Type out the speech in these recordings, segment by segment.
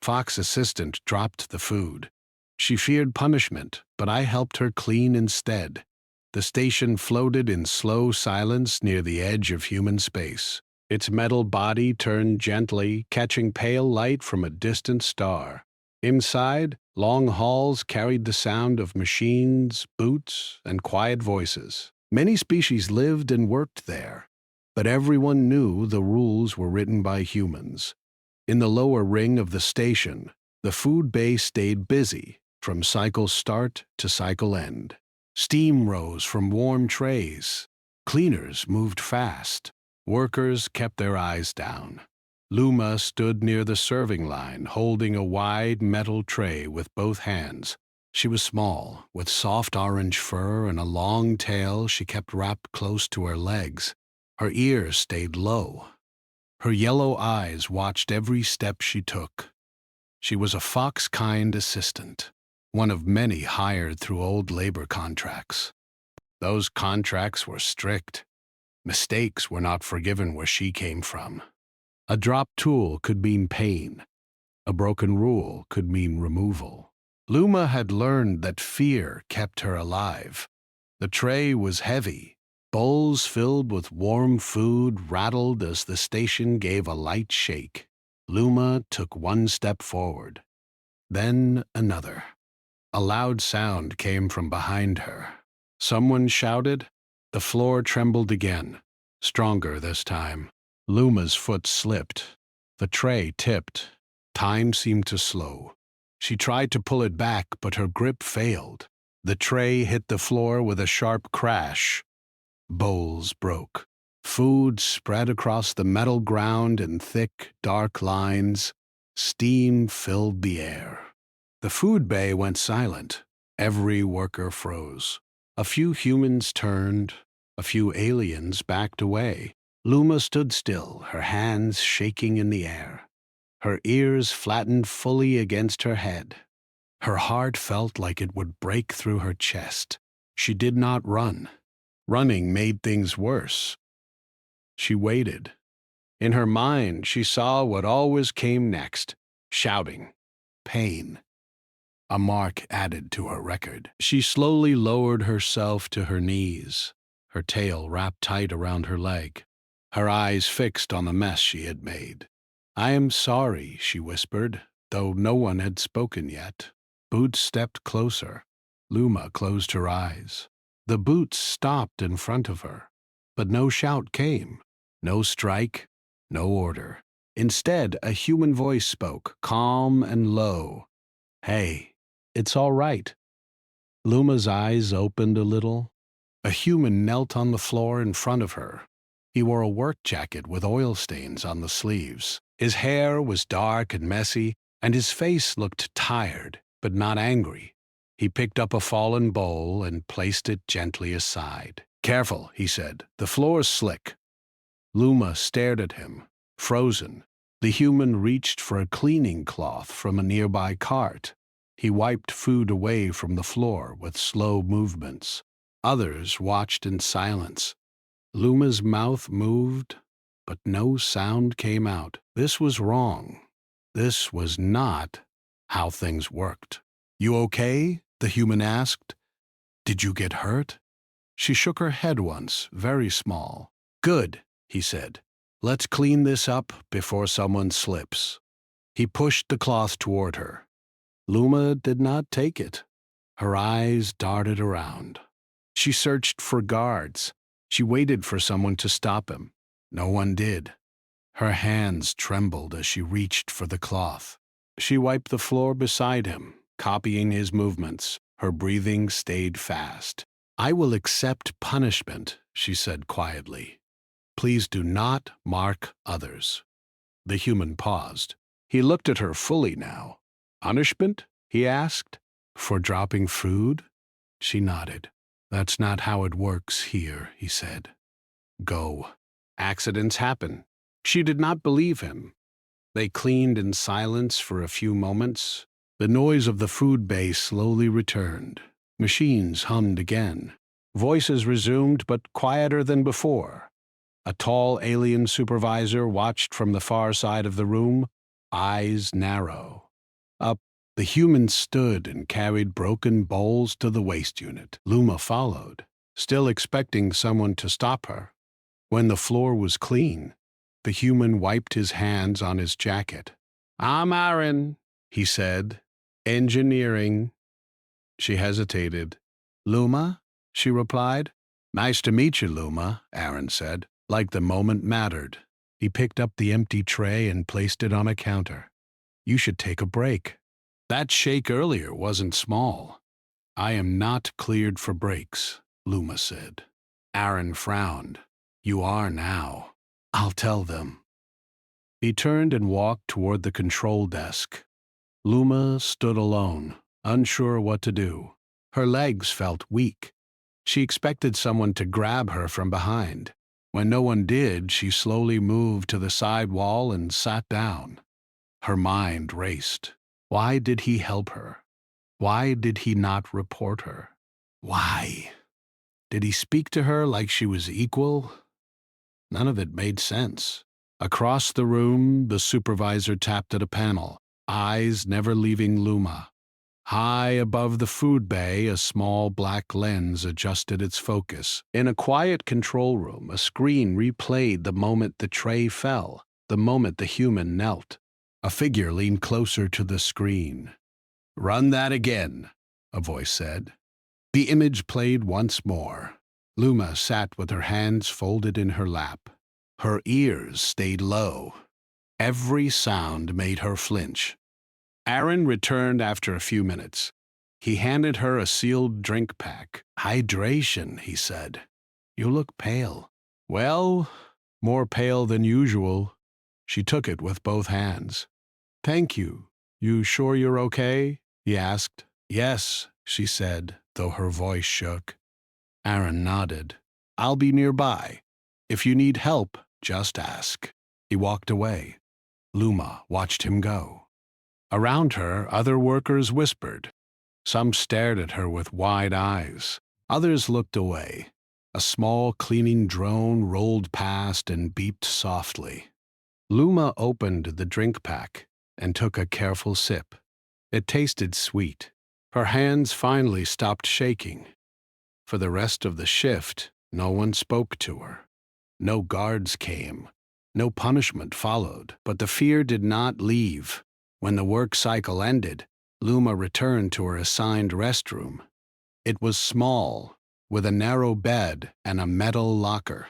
Fox's assistant dropped the food. She feared punishment, but I helped her clean instead. The station floated in slow silence near the edge of human space. Its metal body turned gently, catching pale light from a distant star. Inside, long halls carried the sound of machines, boots, and quiet voices. Many species lived and worked there, but everyone knew the rules were written by humans. In the lower ring of the station, the food bay stayed busy, from cycle start to cycle end. Steam rose from warm trays. Cleaners moved fast. Workers kept their eyes down. Luma stood near the serving line, holding a wide metal tray with both hands. She was small, with soft orange fur and a long tail she kept wrapped close to her legs. Her ears stayed low. Her yellow eyes watched every step she took. She was a fox-kind assistant, one of many hired through old labor contracts. Those contracts were strict. Mistakes were not forgiven where she came from. A dropped tool could mean pain. A broken rule could mean removal. Luma had learned that fear kept her alive. The tray was heavy. Bowls filled with warm food rattled as the station gave a light shake. Luma took one step forward, then another. A loud sound came from behind her. Someone shouted. The floor trembled again, stronger this time. Luma's foot slipped. The tray tipped. Time seemed to slow. She tried to pull it back, but her grip failed. The tray hit the floor with a sharp crash. Bowls broke. Food spread across the metal ground in thick, dark lines. Steam filled the air. The food bay went silent. Every worker froze. A few humans turned. A few aliens backed away. Luma stood still, her hands shaking in the air. Her ears flattened fully against her head. Her heart felt like it would break through her chest. She did not run. Running made things worse. She waited. In her mind, she saw what always came next: shouting, pain. A mark added to her record. She slowly lowered herself to her knees, her tail wrapped tight around her leg, her eyes fixed on the mess she had made. "I am sorry," she whispered, though no one had spoken yet. Boots stepped closer. Luma closed her eyes. The boots stopped in front of her, but no shout came. No strike, no order. Instead, a human voice spoke, calm and low. "Hey, it's all right." Luma's eyes opened a little. A human knelt on the floor in front of her. He wore a work jacket with oil stains on the sleeves. His hair was dark and messy, and his face looked tired, but not angry. He picked up a fallen bowl and placed it gently aside. "Careful," he said. "The floor's slick." Luma stared at him, frozen. The human reached for a cleaning cloth from a nearby cart. He wiped food away from the floor with slow movements. Others watched in silence. Luma's mouth moved, but no sound came out. This was wrong. This was not how things worked. "You okay?" the human asked. "Did you get hurt?" She shook her head once, very small. "Good," he said. "Let's clean this up before someone slips." He pushed the cloth toward her. Luma did not take it. Her eyes darted around. She searched for guards. She waited for someone to stop him. No one did. Her hands trembled as she reached for the cloth. She wiped the floor beside him, copying his movements. Her breathing stayed fast. "I will accept punishment," she said quietly. "Please do not mark others." The human paused. He looked at her fully now. "Punishment?" he asked. "For dropping food?" She nodded. "That's not how it works here," he said. "Go." Accidents happen. She did not believe him. They cleaned in silence for a few moments. The noise of the food bay slowly returned. Machines hummed again. Voices resumed, but quieter than before. A tall alien supervisor watched from the far side of the room, eyes narrow. Up, the human stood and carried broken bowls to the waste unit. Luma followed, still expecting someone to stop her. When the floor was clean, the human wiped his hands on his jacket. "I'm Aaron," he said. "Engineering." She hesitated. "Luma?" she replied. "Nice to meet you, Luma," Aaron said, like the moment mattered. He picked up the empty tray and placed it on a counter. "You should take a break. That shake earlier wasn't small." "I am not cleared for breaks," Luma said. Aaron frowned. "You are now. I'll tell them." He turned and walked toward the control desk. Luma stood alone, unsure what to do. Her legs felt weak. She expected someone to grab her from behind. When no one did, she slowly moved to the side wall and sat down. Her mind raced. Why did he help her? Why did he not report her? Why? Did he speak to her like she was equal? None of it made sense. Across the room, the supervisor tapped at a panel, eyes never leaving Luma. High above the food bay, a small black lens adjusted its focus. In a quiet control room, a screen replayed the moment the tray fell, the moment the human knelt. A figure leaned closer to the screen. "Run that again," a voice said. The image played once more. Luma sat with her hands folded in her lap. Her ears stayed low. Every sound made her flinch. Aaron returned after a few minutes. He handed her a sealed drink pack. "Hydration," he said. "You look pale." "Well, more pale than usual." She took it with both hands. "Thank you. You sure you're okay?" he asked. "Yes," she said, though her voice shook. Aaron nodded. "I'll be nearby. If you need help, just ask." He walked away. Luma watched him go. Around her, other workers whispered. Some stared at her with wide eyes. Others looked away. A small cleaning drone rolled past and beeped softly. Luma opened the drink pack and took a careful sip. It tasted sweet. Her hands finally stopped shaking. For the rest of the shift, no one spoke to her. No guards came. No punishment followed. But the fear did not leave. When the work cycle ended, Luma returned to her assigned restroom. It was small, with a narrow bed and a metal locker.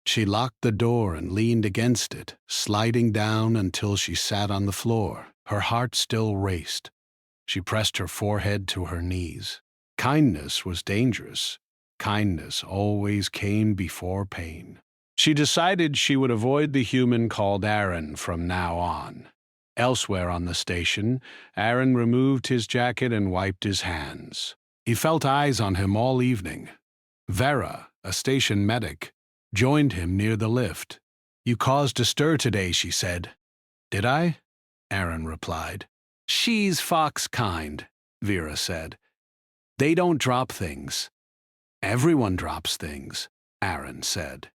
She locked the door and leaned against it, sliding down until she sat on the floor. Her heart still raced. She pressed her forehead to her knees. Kindness was dangerous. Kindness always came before pain. She decided she would avoid the human called Aaron from now on. Elsewhere on the station, Aaron removed his jacket and wiped his hands. He felt eyes on him all evening. Vera, a station medic, joined him near the lift. "You caused a stir today," she said. "Did I?" Aaron replied. "She's fox kind," Vera said. "They don't drop things." "Everyone drops things," Aaron said.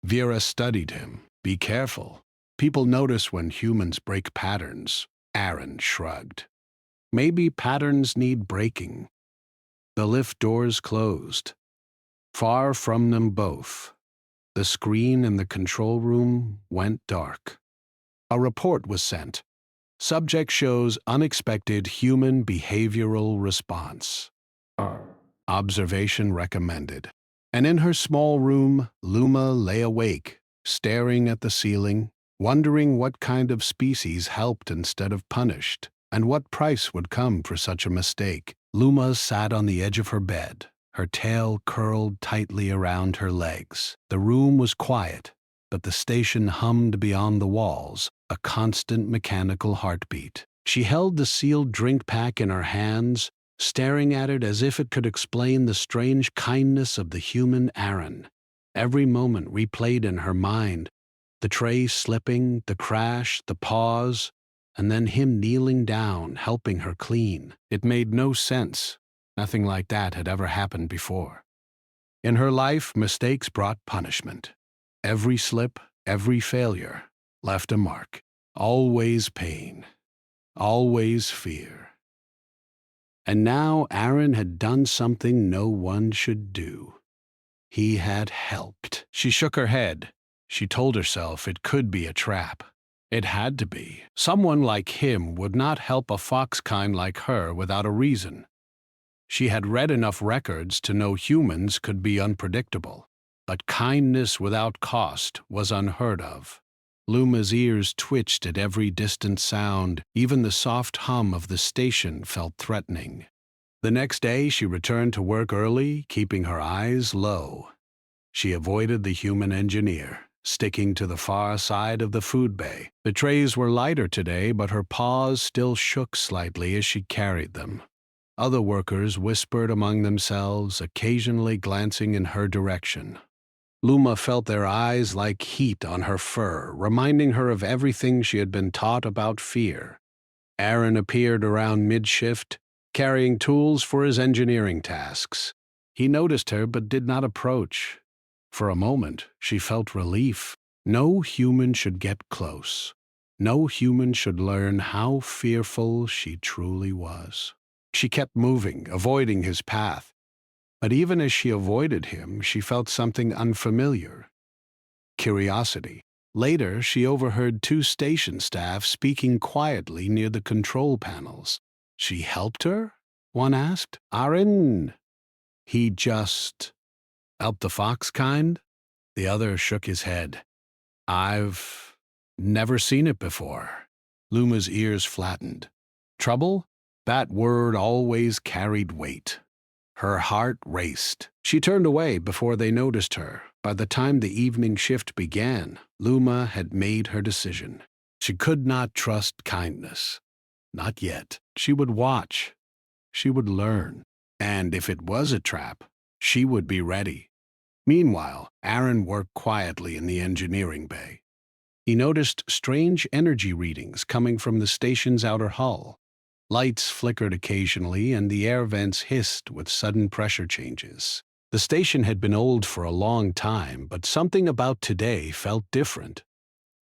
Vera studied him. "Be careful. People notice when humans break patterns." Aaron shrugged. "Maybe patterns need breaking." The lift doors closed. Far from them both, the screen in the control room went dark. A report was sent. Subject shows unexpected human behavioral response. Observation recommended. And in her small room, Luma lay awake, staring at the ceiling, wondering what kind of species helped instead of punished, and what price would come for such a mistake. Luma sat on the edge of her bed, her tail curled tightly around her legs. The room was quiet, but the station hummed beyond the walls, a constant mechanical heartbeat. She held the sealed drink pack in her hands, staring at it as if it could explain the strange kindness of the human Aaron. Every moment replayed in her mind, the tray slipping, the crash, the pause, and then him kneeling down, helping her clean. It made no sense. Nothing like that had ever happened before. In her life, mistakes brought punishment. Every slip, every failure left a mark. Always pain. Always fear. And now Aaron had done something no one should do. He had helped. She shook her head. She told herself it could be a trap. It had to be. Someone like him would not help a fox kind like her without a reason. She had read enough records to know humans could be unpredictable, but kindness without cost was unheard of. Luma's ears twitched at every distant sound. Even the soft hum of the station felt threatening. The next day she returned to work early, keeping her eyes low. She avoided the human engineer, sticking to the far side of the food bay. The trays were lighter today, but her paws still shook slightly as she carried them. Other workers whispered among themselves, occasionally glancing in her direction. Luma felt their eyes like heat on her fur, reminding her of everything she had been taught about fear. Aaron appeared around mid-shift, carrying tools for his engineering tasks. He noticed her but did not approach. For a moment, she felt relief. No human should get close. No human should learn how fearful she truly was. She kept moving, avoiding his path. But even as she avoided him, she felt something unfamiliar. Curiosity. Later, she overheard two station staff speaking quietly near the control panels. She helped her? One asked. Aaron. He just helped the fox kind? The other shook his head. I've never seen it before. Luma's ears flattened. Trouble? That word always carried weight. Her heart raced. She turned away before they noticed her. By the time the evening shift began, Luma had made her decision. She could not trust kindness. Not yet. She would watch. She would learn. And if it was a trap, she would be ready. Meanwhile, Aaron worked quietly in the engineering bay. He noticed strange energy readings coming from the station's outer hull. Lights flickered occasionally, and the air vents hissed with sudden pressure changes. The station had been old for a long time, but something about today felt different.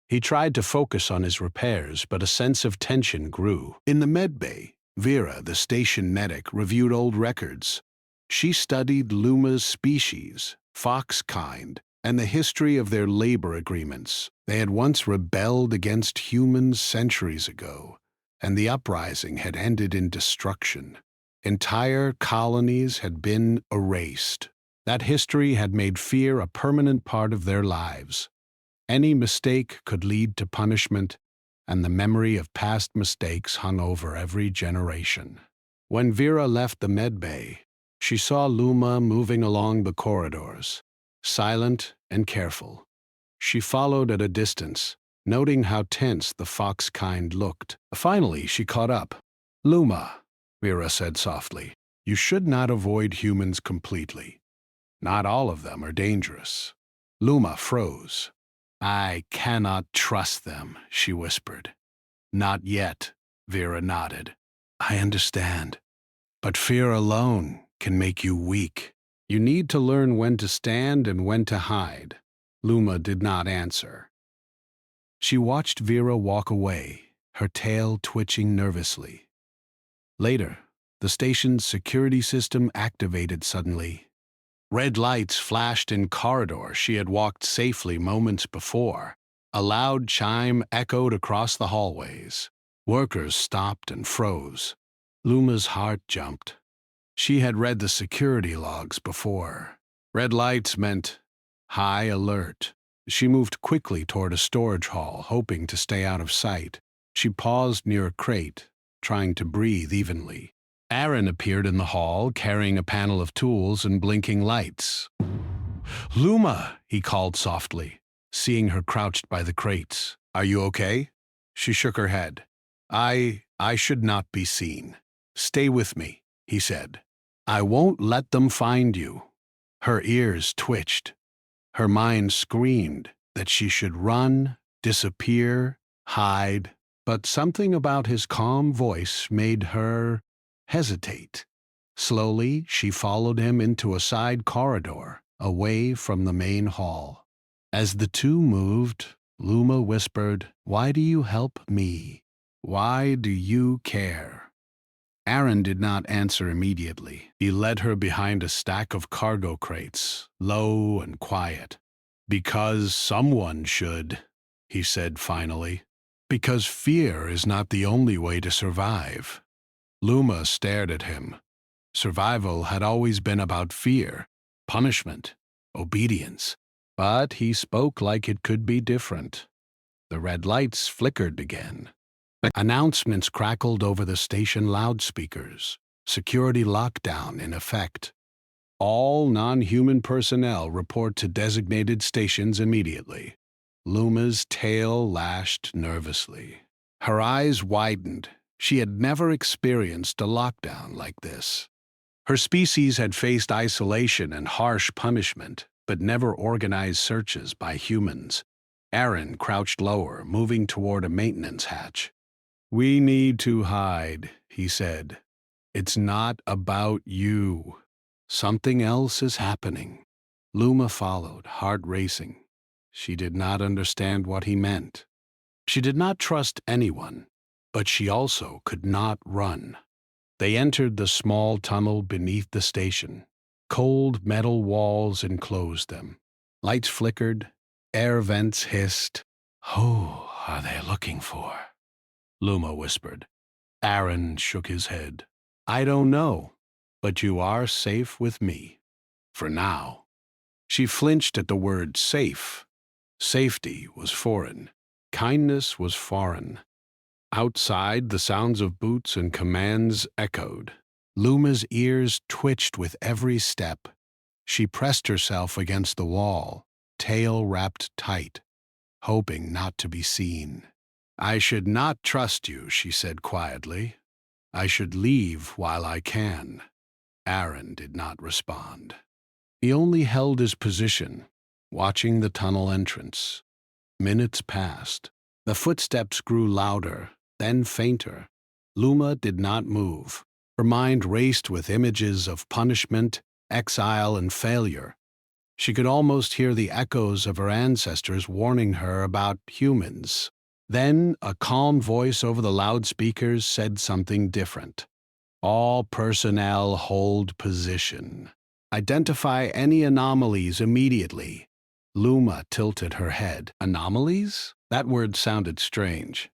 He tried to focus on his repairs, but a sense of tension grew. In the med bay, Vera, the station medic, reviewed old records. She studied Luma's species, fox kind, and the history of their labor agreements. They had once rebelled against humans centuries ago, and the uprising had ended in destruction. Entire colonies had been erased. That history had made fear a permanent part of their lives. Any mistake could lead to punishment, and the memory of past mistakes hung over every generation. When Vera left the med bay, she saw Luma moving along the corridors, silent and careful. She followed at a distance, noting how tense the fox kind looked. Finally, she caught up. Luma, Vera said softly, you should not avoid humans completely. Not all of them are dangerous. Luma froze. I cannot trust them, she whispered. Not yet, Vera nodded. I understand. But fear alone can make you weak. You need to learn when to stand and when to hide. Luma did not answer. She watched Vera walk away, her tail twitching nervously. Later, the station's security system activated suddenly. Red lights flashed in corridors she had walked safely moments before. A loud chime echoed across the hallways. Workers stopped and froze. Luma's heart jumped. She had read the security logs before. Red lights meant high alert. She moved quickly toward a storage hall, hoping to stay out of sight. She paused near a crate, trying to breathe evenly. Aaron appeared in the hall, carrying a panel of tools and blinking lights. Luma, he called softly, seeing her crouched by the crates. Are you okay? She shook her head. I should not be seen. Stay with me, he said. I won't let them find you. Her ears twitched. Her mind screamed that she should run, disappear, hide, but something about his calm voice made her hesitate. Slowly, she followed him into a side corridor, away from the main hall. As the two moved, Luma whispered, "Why do you help me?" Why do you care?" Aaron did not answer immediately. He led her behind a stack of cargo crates, low and quiet. "Because someone should," he said finally. "Because fear is not the only way to survive." Luma stared at him. Survival had always been about fear, punishment, obedience. But he spoke like it could be different. The red lights flickered again. Announcements crackled over the station loudspeakers. Security lockdown in effect. All non-human personnel report to designated stations immediately. Luma's tail lashed nervously. Her eyes widened. She had never experienced a lockdown like this. Her species had faced isolation and harsh punishment, but never organized searches by humans. Aaron crouched lower, moving toward a maintenance hatch. "We need to hide," he said. "It's not about you. Something else is happening." Luma followed, heart racing. She did not understand what he meant. She did not trust anyone, but she also could not run. They entered the small tunnel beneath the station. Cold metal walls enclosed them. Lights flickered, air vents hissed. "Who are they looking for?" Luma whispered. Aaron shook his head. "I don't know, but you are safe with me. For now." She flinched at the word safe. Safety was foreign. Kindness was foreign. Outside, the sounds of boots and commands echoed. Luma's ears twitched with every step. She pressed herself against the wall, tail wrapped tight, hoping not to be seen. "I should not trust you," she said quietly. "I should leave while I can." Aaron did not respond. He only held his position, watching the tunnel entrance. Minutes passed. The footsteps grew louder, then fainter. Luma did not move. Her mind raced with images of punishment, exile, and failure. She could almost hear the echoes of her ancestors warning her about humans. Then a calm voice over the loudspeakers said something different. "All personnel hold position. Identify any anomalies immediately." Luma tilted her head. Anomalies? That word sounded strange.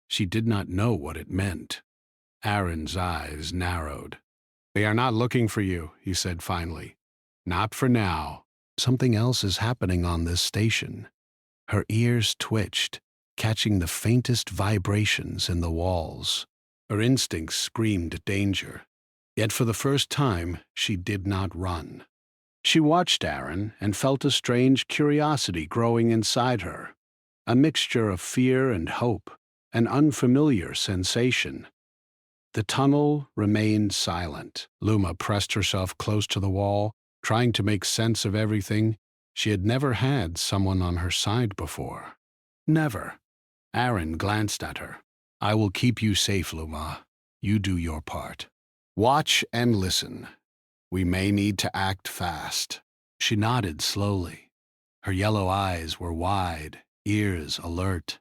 She did not know what it meant. Aaron's eyes narrowed. "They are not looking for you," he said finally. "Not for now. Something else is happening on this station." Her ears twitched, catching the faintest vibrations in the walls. Her instincts screamed danger. Yet for the first time, she did not run. She watched Aaron and felt a strange curiosity growing inside her, a mixture of fear and hope, an unfamiliar sensation. The tunnel remained silent. Luma pressed herself close to the wall, trying to make sense of everything. She had never had someone on her side before. Never. Aaron glanced at her. "I will keep you safe, Luma. You do your part. Watch and listen. We may need to act fast." She nodded slowly. Her yellow eyes were wide, ears alert.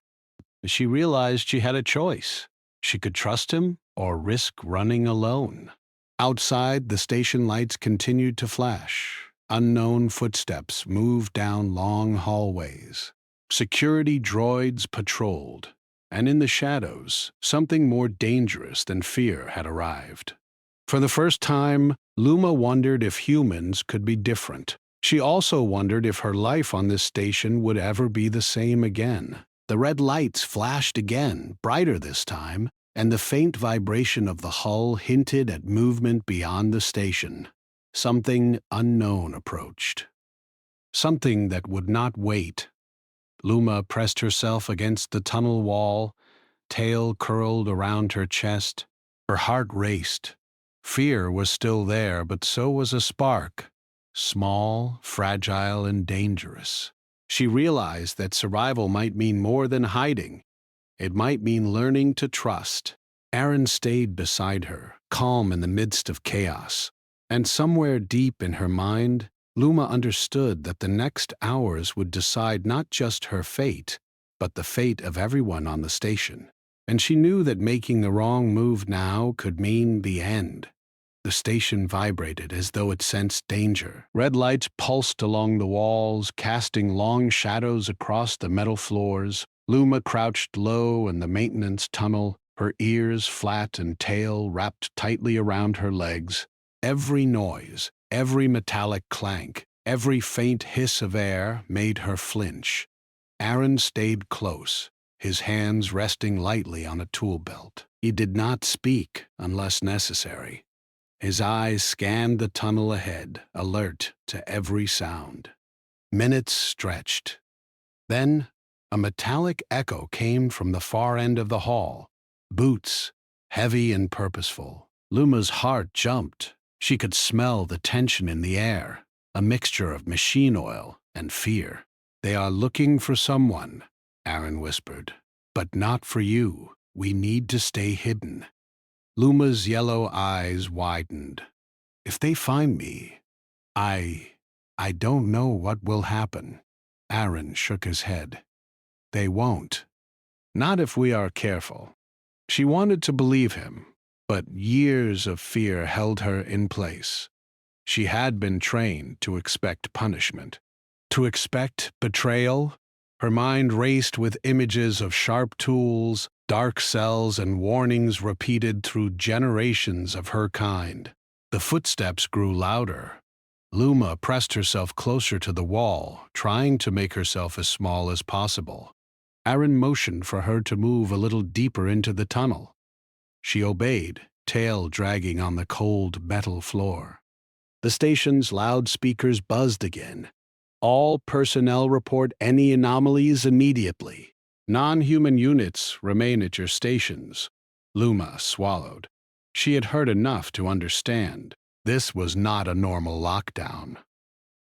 She realized she had a choice. She could trust him or risk running alone. Outside, the station lights continued to flash. Unknown footsteps moved down long hallways. Security droids patrolled, and in the shadows, something more dangerous than fear had arrived. For the first time, Luma wondered if humans could be different. She also wondered if her life on this station would ever be the same again. The red lights flashed again, brighter this time, and the faint vibration of the hull hinted at movement beyond the station. Something unknown approached. Something that would not wait. Luma pressed herself against the tunnel wall, tail curled around her chest. Her heart raced. Fear was still there, but so was a spark. Small, fragile, and dangerous. She realized that survival might mean more than hiding. It might mean learning to trust. Aaron stayed beside her, calm in the midst of chaos. And somewhere deep in her mind, Luma understood that the next hours would decide not just her fate, but the fate of everyone on the station. and she knew that making the wrong move now could mean the end. The station vibrated as though it sensed danger. Red lights pulsed along the walls, casting long shadows across the metal floors. Luma crouched low in the maintenance tunnel, her ears flat and tail wrapped tightly around her legs. Every noise, every metallic clank, every faint hiss of air made her flinch. Aaron stayed close, his hands resting lightly on a tool belt. He did not speak unless necessary. His eyes scanned the tunnel ahead, alert to every sound. Minutes stretched. Then, a metallic echo came from the far end of the hall. Boots, heavy and purposeful. Luma's heart jumped. She could smell the tension in the air, a mixture of machine oil and fear. "They are looking for someone," Aaron whispered. "But not for you. We need to stay hidden." Luma's yellow eyes widened. "If they find me, I don't know what will happen." Aaron shook his head. "They won't. Not if we are careful." She wanted to believe him, but years of fear held her in place. She had been trained to expect punishment, to expect betrayal. Her mind raced with images of sharp tools, dark cells, and warnings repeated through generations of her kind. The footsteps grew louder. Luma pressed herself closer to the wall, trying to make herself as small as possible. Aaron motioned for her to move a little deeper into the tunnel. She obeyed, tail dragging on the cold metal floor. The station's loudspeakers buzzed again. "All personnel report any anomalies immediately. Non-human units remain at your stations." Luma swallowed. She had heard enough to understand. This was not a normal lockdown.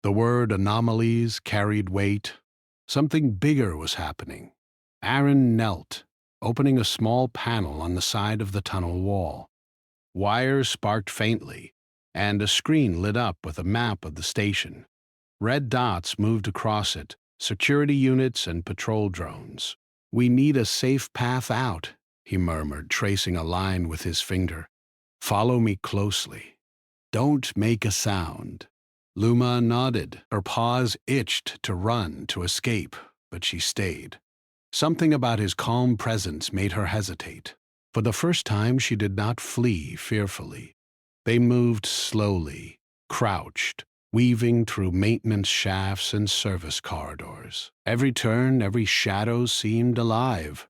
The word anomalies carried weight. Something bigger was happening. Aaron knelt, opening a small panel on the side of the tunnel wall. Wires sparked faintly, and a screen lit up with a map of the station. Red dots moved across it, security units and patrol drones. "We need a safe path out," he murmured, tracing a line with his finger. "Follow me closely. Don't make a sound." Luma nodded. Her paws itched to run, to escape, but she stayed. Something about his calm presence made her hesitate. For the first time, she did not flee fearfully. They moved slowly, crouched, weaving through maintenance shafts and service corridors. Every turn, every shadow seemed alive.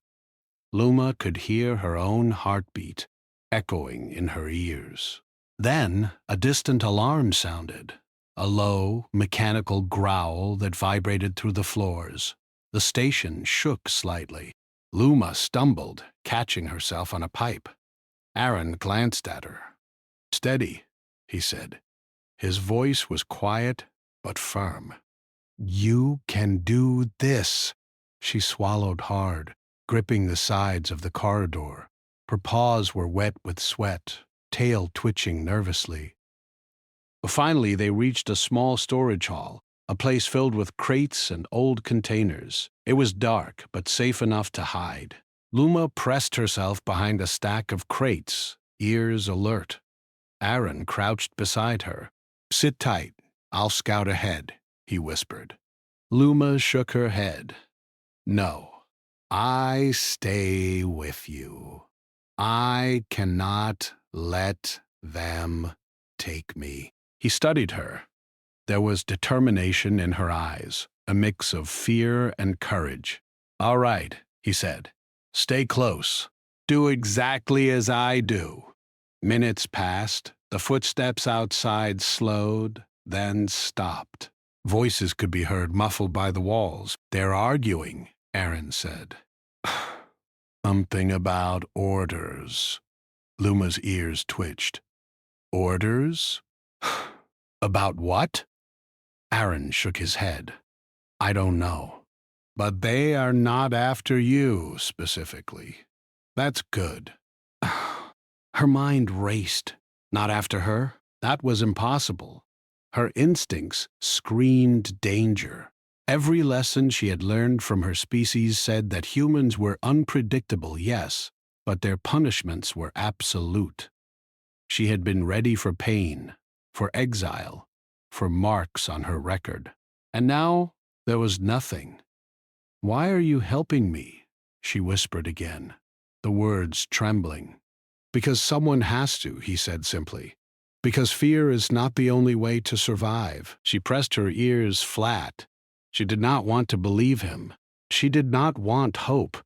Luma could hear her own heartbeat echoing in her ears. Then a distant alarm sounded, a low, mechanical growl that vibrated through the floors. The station shook slightly. Luma stumbled, catching herself on a pipe. Aaron glanced at her. "Steady," he said. His voice was quiet but firm. "You can do this." She swallowed hard, gripping the sides of the corridor. Her paws were wet with sweat, tail twitching nervously. Finally, they reached a small storage hall, a place filled with crates and old containers. It was dark, but safe enough to hide. Luma pressed herself behind a stack of crates, ears alert. Aaron crouched beside her. "Sit tight. I'll scout ahead," he whispered. Luma shook her head. "No, I stay with you. I cannot let them take me." He studied her. There was determination in her eyes, a mix of fear and courage. "All right," he said. "Stay close. Do exactly as I do." Minutes passed. The footsteps outside slowed, then stopped. Voices could be heard muffled by the walls. "They're arguing," Aaron said. "Something about orders." Luma's ears twitched. "Orders? About what?" Aaron shook his head. "I don't know. But they are not after you, specifically. That's good." Her mind raced. Not after her? That was impossible. Her instincts screamed danger. Every lesson she had learned from her species said that humans were unpredictable, yes, but their punishments were absolute. She had been ready for pain, for exile, for marks on her record. And now there was nothing. "Why are you helping me?" she whispered again, the words trembling. "Because someone has to," he said simply. "Because fear is not the only way to survive." She pressed her ears flat. She did not want to believe him. She did not want hope,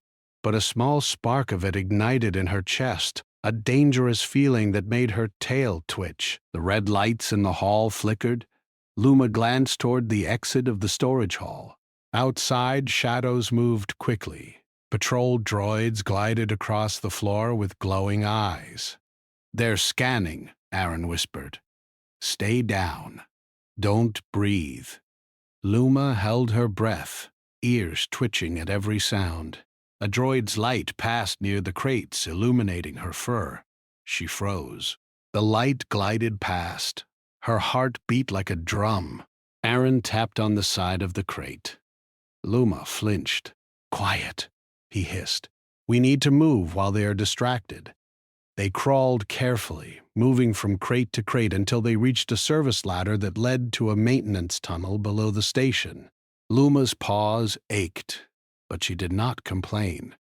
but a small spark of it ignited in her chest, a dangerous feeling that made her tail twitch. The red lights in the hall flickered. Luma glanced toward the exit of the storage hall. Outside, shadows moved quickly. Patrol droids glided across the floor with glowing eyes. "They're scanning," Aaron whispered. "Stay down. Don't breathe." Luma held her breath, ears twitching at every sound. A droid's light passed near the crates, illuminating her fur. She froze. The light glided past. Her heart beat like a drum. Aaron tapped on the side of the crate. Luma flinched. "Quiet," he hissed. "We need to move while they are distracted." They crawled carefully, moving from crate to crate until they reached a service ladder that led to a maintenance tunnel below the station. Luma's paws ached, but she did not complain.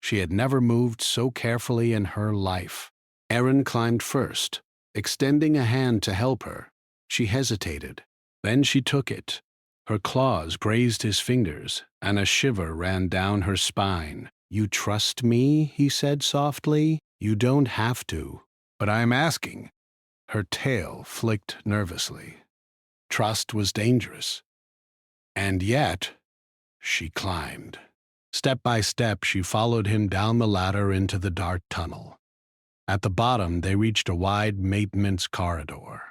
She had never moved so carefully in her life. Aaron climbed first, extending a hand to help her. She hesitated. Then she took it. Her claws grazed his fingers, and a shiver ran down her spine. "You trust me?" he said softly. "You don't have to." "But I'm asking." Her tail flicked nervously. Trust was dangerous. And yet, she climbed. Step by step, she followed him down the ladder into the dark tunnel. At the bottom, they reached a wide maintenance corridor.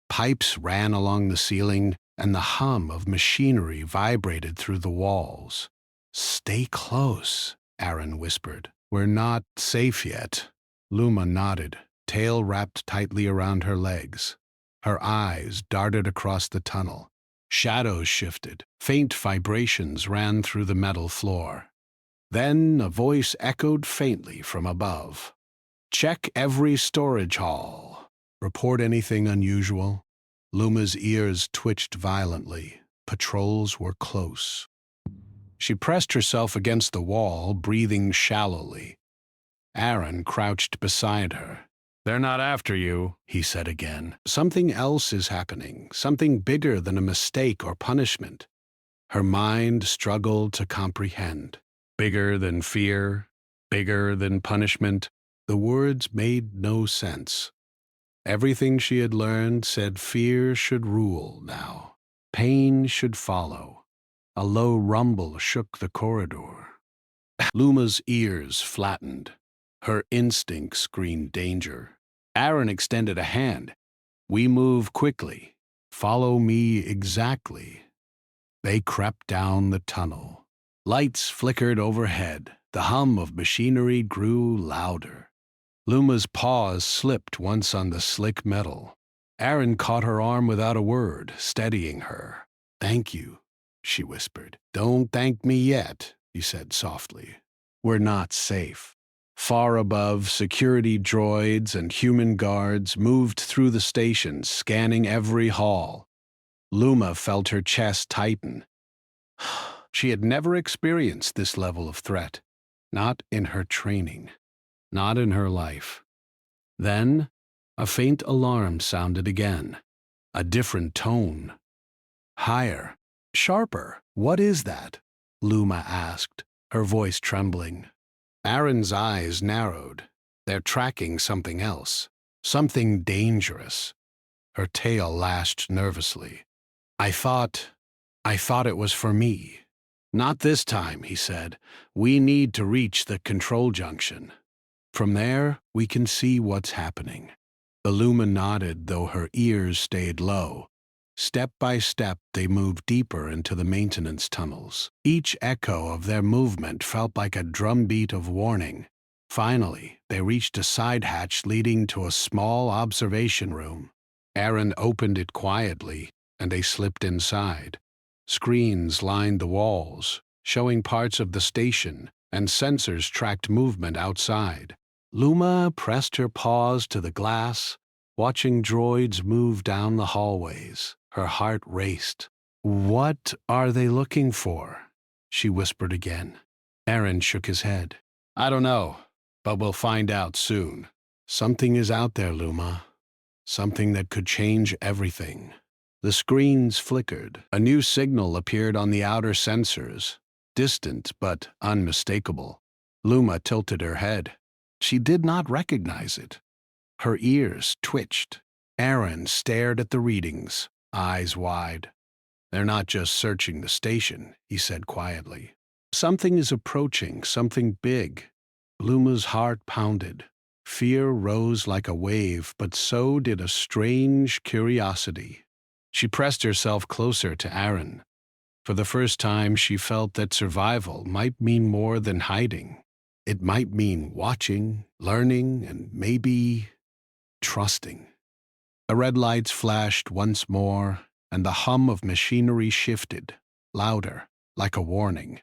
Pipes ran along the ceiling, and the hum of machinery vibrated through the walls. "Stay close," Aaron whispered. "We're not safe yet." Luma nodded, tail wrapped tightly around her legs. Her eyes darted across the tunnel. Shadows shifted. Faint vibrations ran through the metal floor. Then a voice echoed faintly from above. "Check every storage hall. Report anything unusual." Luma's ears twitched violently. Patrols were close. She pressed herself against the wall, breathing shallowly. Aaron crouched beside her. "They're not after you," he said again. "Something else is happening, something bigger than a mistake or punishment." Her mind struggled to comprehend. Bigger than fear, bigger than punishment. The words made no sense. Everything she had learned said fear should rule now. Pain should follow. A low rumble shook the corridor. Luma's ears flattened. Her instincts screamed danger. Aaron extended a hand. "We move quickly. Follow me exactly." They crept down the tunnel. Lights flickered overhead. The hum of machinery grew louder. Luma's paws slipped once on the slick metal. Aaron caught her arm without a word, steadying her. "Thank you," she whispered. "Don't thank me yet," he said softly. "We're not safe." Far above, security droids and human guards moved through the station, scanning every hall. Luma felt her chest tighten. She had never experienced this level of threat. Not in her training. Not in her life. Then, a faint alarm sounded again. A different tone. Higher. Sharper. "What is that?" Luma asked, her voice trembling. Aaron's eyes narrowed. "They're tracking something else. Something dangerous." Her tail lashed nervously. I thought it was for me." "Not this time," he said. "We need to reach the control junction. From there, we can see what's happening." The Luma nodded, though her ears stayed low. Step by step, they moved deeper into the maintenance tunnels. Each echo of their movement felt like a drumbeat of warning. Finally, they reached a side hatch leading to a small observation room. Aaron opened it quietly, and they slipped inside. Screens lined the walls, showing parts of the station and sensors tracked movement outside. Luma pressed her paws to the glass, watching droids move down the hallways. Her heart raced. "What are they looking for?" she whispered again. Aaron shook his head. "I don't know, but we'll find out soon. Something is out there, Luma. Something that could change everything." The screens flickered. A new signal appeared on the outer sensors, distant but unmistakable. Luma tilted her head. She did not recognize it. Her ears twitched. Aaron stared at the readings, eyes wide. "They're not just searching the station," he said quietly. "Something is approaching, something big." Luma's heart pounded. Fear rose like a wave, but so did a strange curiosity. She pressed herself closer to Aaron. For the first time, she felt that survival might mean more than hiding. It might mean watching, learning, and maybe trusting. The red lights flashed once more, and the hum of machinery shifted, louder, like a warning.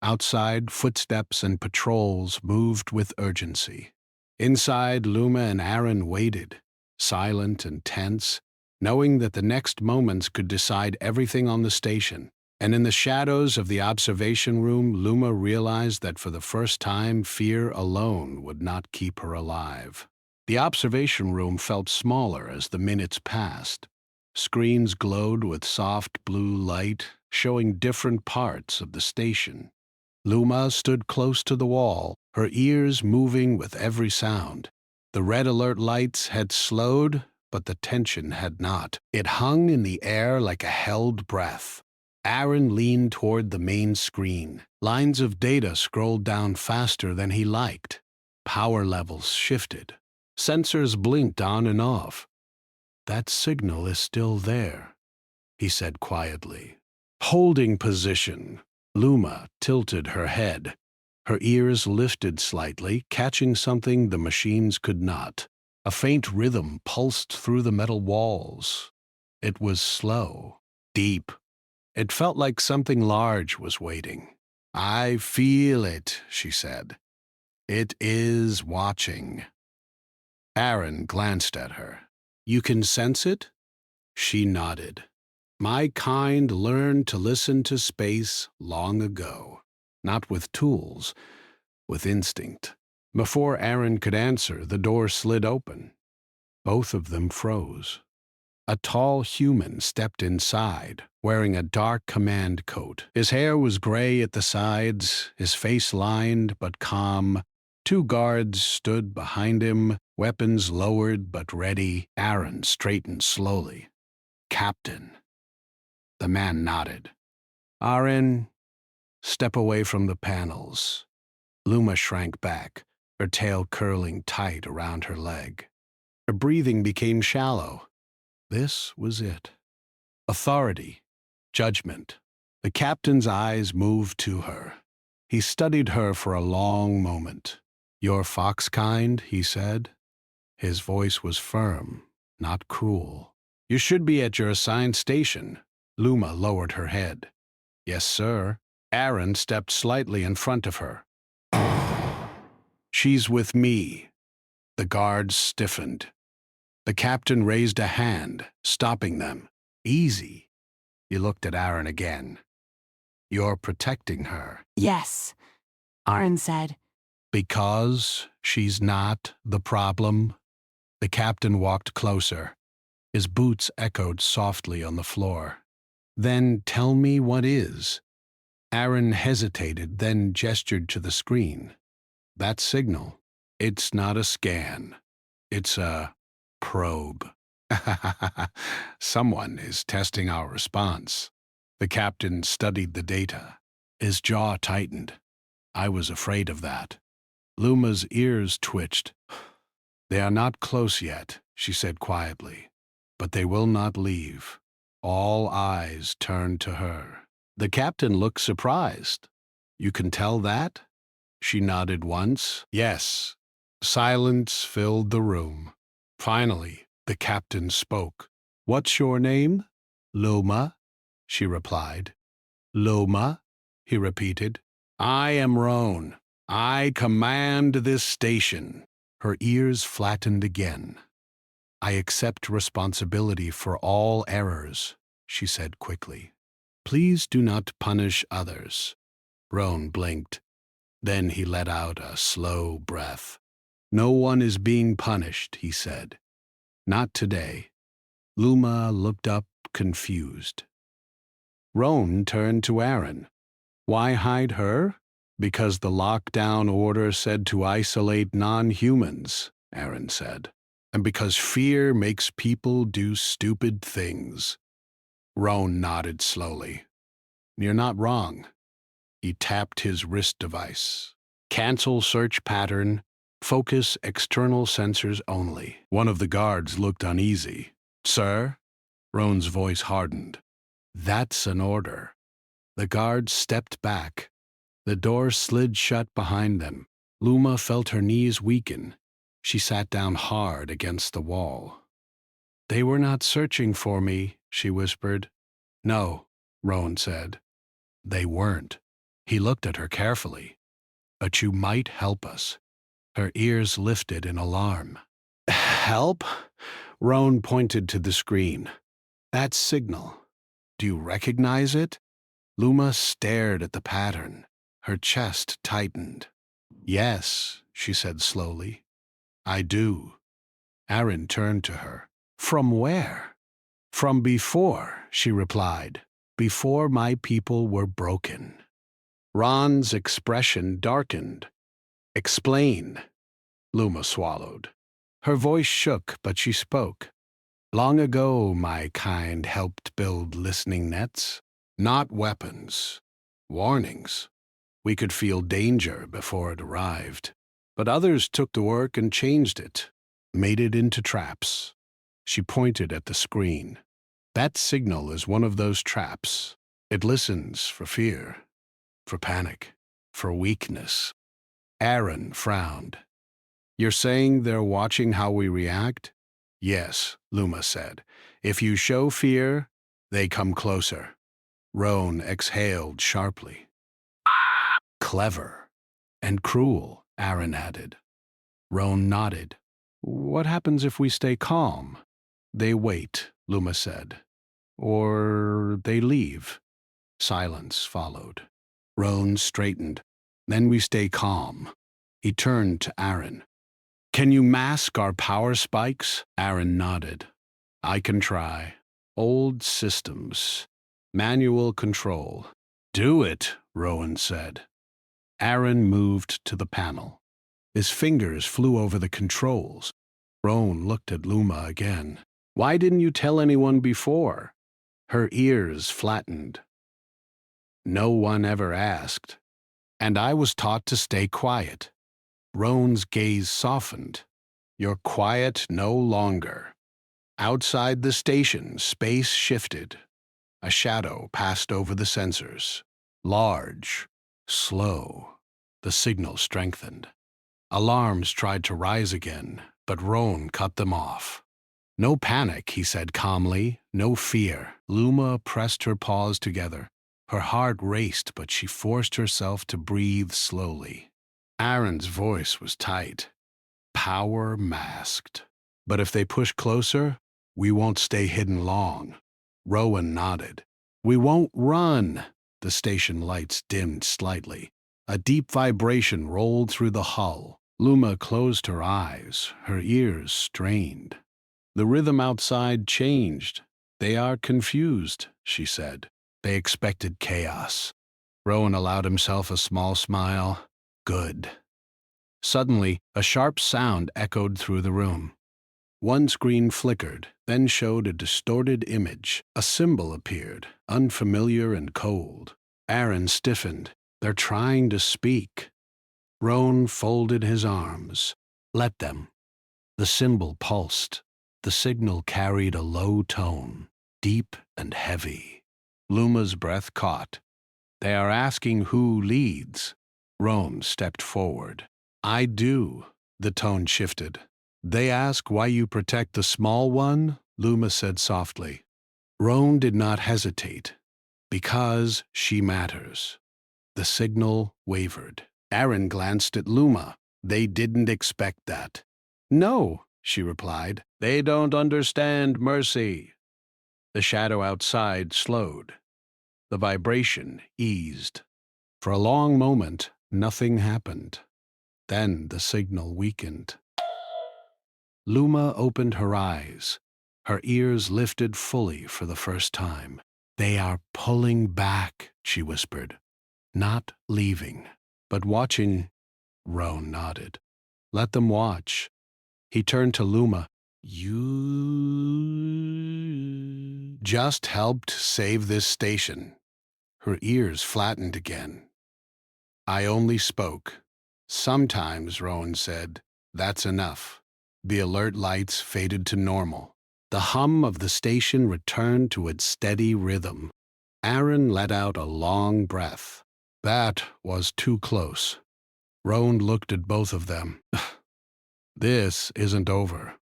Outside, footsteps and patrols moved with urgency. Inside, Luma and Aaron waited, silent and tense, knowing that the next moments could decide everything on the station. And in the shadows of the observation room, Luma realized that for the first time, fear alone would not keep her alive. The observation room felt smaller as the minutes passed. Screens glowed with soft blue light, showing different parts of the station. Luma stood close to the wall, her ears moving with every sound. The red alert lights had slowed, but the tension had not. It hung in the air like a held breath. Aaron leaned toward the main screen. Lines of data scrolled down faster than he liked. Power levels shifted. Sensors blinked on and off. "That signal is still there," he said quietly. "Holding position." Luma tilted her head. Her ears lifted slightly, catching something the machines could not. A faint rhythm pulsed through the metal walls. It was slow, deep. It felt like something large was waiting. "I feel it," she said. "It is watching." Aaron glanced at her. "You can sense it?" She nodded. "My kind learned to listen to space long ago. Not with tools, with instinct." Before Aaron could answer, the door slid open. Both of them froze. A tall human stepped inside, wearing a dark command coat. His hair was gray at the sides, his face lined but calm. Two guards stood behind him, weapons lowered but ready. Aaron straightened slowly. "Captain." The man nodded. "Aaron, step away from the panels." Luma shrank back, her tail curling tight around her leg. Her breathing became shallow. This was it. Authority, judgment. The captain's eyes moved to her. He studied her for a long moment. "Your fox kind," he said. His voice was firm, not cruel. "You should be at your assigned station." Luma lowered her head. "Yes, sir." Aaron stepped slightly in front of her. "She's with me." The guards stiffened. The captain raised a hand, stopping them. "Easy." He looked at Aaron again. "You're protecting her." "Yes," Aaron said. "Because she's not the problem?" The captain walked closer. His boots echoed softly on the floor. "Then tell me what is." Aaron hesitated, then gestured to the screen. "That signal. It's not a scan. It's a probe." "Someone is testing our response." The captain studied the data. His jaw tightened. "I was afraid of that." Luma's ears twitched. "They are not close yet," she said quietly, "but they will not leave." All eyes turned to her. The captain looked surprised. "You can tell that?" She nodded once. "Yes." Silence filled the room. Finally, the captain spoke. "What's your name?" "Luma," she replied. "Luma," he repeated. "I am Roan. I command this station. Her ears flattened again. I accept responsibility for all errors, she said quickly. Please do not punish others. Roan blinked. Then he let out a slow breath. No one is being punished, he said. Not today. Luma looked up, confused. Roan turned to Aaron. Why hide her? Because the lockdown order said to isolate non-humans, Aaron said. And because fear makes people do stupid things. Roan nodded slowly. You're not wrong. He tapped his wrist device. Cancel search pattern. Focus external sensors only. One of the guards looked uneasy. Sir? Roan's voice hardened. That's an order. The guard stepped back. The door slid shut behind them. Luma felt her knees weaken. She sat down hard against the wall. They were not searching for me, she whispered. No, Roan said. They weren't. He looked at her carefully. But you might help us. Her ears lifted in alarm. Help? Roan pointed to the screen. That signal. Do you recognize it? Luma stared at the pattern. Her chest tightened. Yes, she said slowly. I do. Aaron turned to her. From where? From before, she replied. Before my people were broken. Ron's expression darkened. Explain. Luma swallowed. Her voice shook, but she spoke. Long ago, my kind helped build listening nets. Not weapons. Warnings. We could feel danger before it arrived. But others took the work and changed it, made it into traps. She pointed at the screen. That signal is one of those traps. It listens for fear, for panic, for weakness. Aaron frowned. You're saying they're watching how we react? Yes, Luma said. If you show fear, they come closer. Roan exhaled sharply. Clever. And cruel, Aaron added. Roan nodded. What happens if we stay calm? They wait, Luma said. Or they leave. Silence followed. Roan straightened. Then we stay calm. He turned to Aaron. Can you mask our power spikes? Aaron nodded. I can try. Old systems. Manual control. Do it, Rowan said. Aaron moved to the panel. His fingers flew over the controls. Rowan looked at Luma again. Why didn't you tell anyone before? Her ears flattened. No one ever asked. And I was taught to stay quiet. Roan's gaze softened. You're quiet no longer. Outside the station, space shifted. A shadow passed over the sensors. Large, slow. The signal strengthened. Alarms tried to rise again, but Roan cut them off. No panic, he said calmly. No fear. Luma pressed her paws together. Her heart raced, but she forced herself to breathe slowly. Aaron's voice was tight. Power masked. But if they push closer, we won't stay hidden long. Rowan nodded. We won't run. The station lights dimmed slightly. A deep vibration rolled through the hull. Luma closed her eyes, her ears strained. The rhythm outside changed. They are confused, she said. They expected chaos. Rowan allowed himself a small smile. Good. Suddenly, a sharp sound echoed through the room. One screen flickered, then showed a distorted image. A symbol appeared, unfamiliar and cold. Aaron stiffened. They're trying to speak. Rowan folded his arms. Let them. The symbol pulsed. The signal carried a low tone, deep and heavy. Luma's breath caught. They are asking who leads. Rowan stepped forward. I do. The tone shifted. They ask why you protect the small one, Luma said softly. Rowan did not hesitate. Because she matters. The signal wavered. Aaron glanced at Luma. They didn't expect that. No, she replied. They don't understand mercy. The shadow outside slowed. The vibration eased. For a long moment, nothing happened. Then the signal weakened. Luma opened her eyes. Her ears lifted fully for the first time. They are pulling back, she whispered. Not leaving, but watching. Roan nodded. Let them watch. He turned to Luma. You just helped save this station. Her ears flattened again. I only spoke. Sometimes, Rowan said. That's enough. The alert lights faded to normal. The hum of the station returned to its steady rhythm. Aaron let out a long breath. That was too close. Rowan looked at both of them. This isn't over.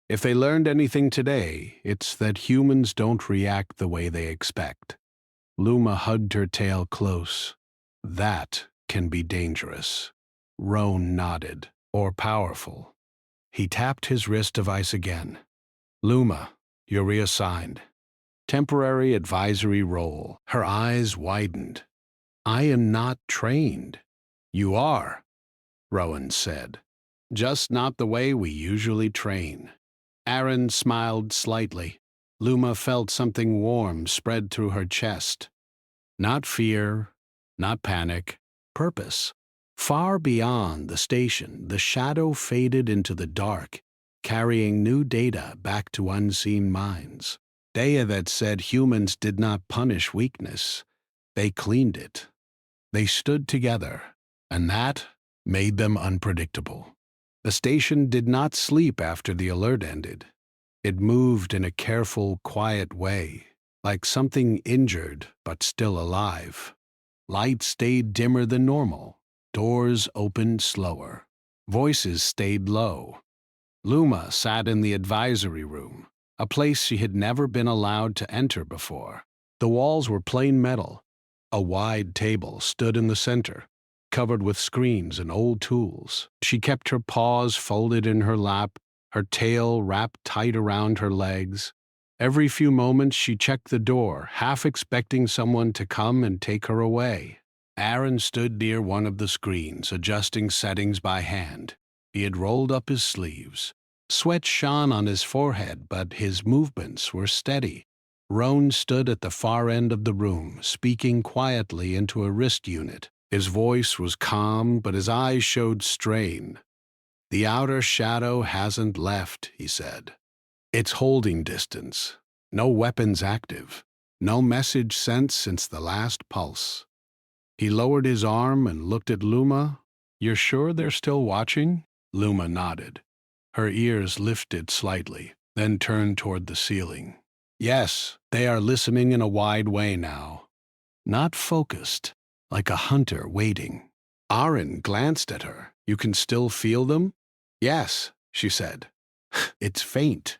If they learned anything today, it's that humans don't react the way they expect. Luma hugged her tail close. That can be dangerous. Roan nodded. Or powerful. He tapped his wrist device again. Luma, you're reassigned. Temporary advisory role. Her eyes widened. I am not trained. You are, Rowan said. Just not the way we usually train. Aaron smiled slightly. Luma felt something warm spread through her chest. Not fear, not panic, purpose. Far beyond the station, the shadow faded into the dark, carrying new data back to unseen minds. Data that said humans did not punish weakness. They cleaned it. They stood together, and that made them unpredictable. The station did not sleep after the alert ended. It moved in a careful, quiet way, like something injured but still alive. Lights stayed dimmer than normal. Doors opened slower. Voices stayed low. Luma sat in the advisory room, a place she had never been allowed to enter before. The walls were plain metal. A wide table stood in the center, covered with screens and old tools. She kept her paws folded in her lap, her tail wrapped tight around her legs. Every few moments she checked the door, half expecting someone to come and take her away. Aaron stood near one of the screens, adjusting settings by hand. He had rolled up his sleeves. Sweat shone on his forehead, but his movements were steady. Roan stood at the far end of the room, speaking quietly into a wrist unit. His voice was calm, but his eyes showed strain. The outer shadow hasn't left, he said. It's holding distance. No weapons active. No message sent since the last pulse. He lowered his arm and looked at Luma. You're sure they're still watching? Luma nodded. Her ears lifted slightly, then turned toward the ceiling. Yes, they are listening in a wide way now. Not focused, like a hunter waiting. Aaron glanced at her. You can still feel them? Yes, she said. It's faint,